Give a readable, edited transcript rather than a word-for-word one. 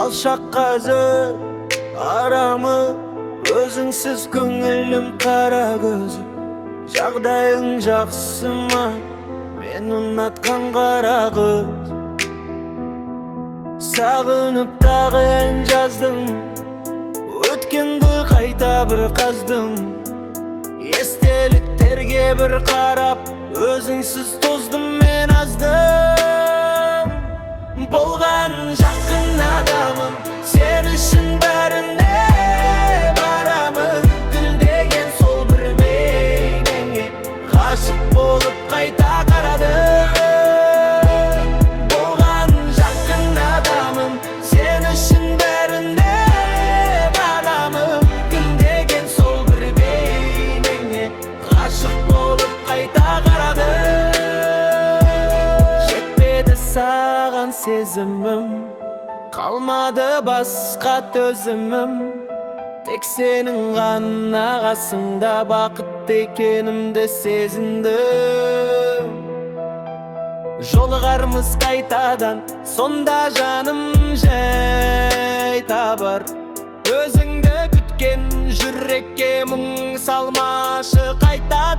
алшаққа зөр арамы, өзіңсіз көңілім қара көзі. Жағдайың жақсы ма, мен ұнатқан қара қыз. Сағынып тағы ән жаздым, өткенді қайта бір қаздым. Естеліктерге бір қарап, өзіңсіз тоздым мен аздым. Болған жақын адамым, сен үшін бәріне барамын. Гүлдеген сол бір бейнеңе ғашық болып қайта қарадым. Болған жақын адамым, сен үшін бәріне барамын. Гүлдеген сол бір бейнеңе ғашық болып қайта қарадым. Жетпеді саған сезімім, қалмады басқа төзімім. Тек сенің ғана қасыңда бақытты екенімді сезіндім. Жолығармыз қайтадан, сонда жаным жай табар. Өзіңді күткен жүрекке мұң салмашы қайта.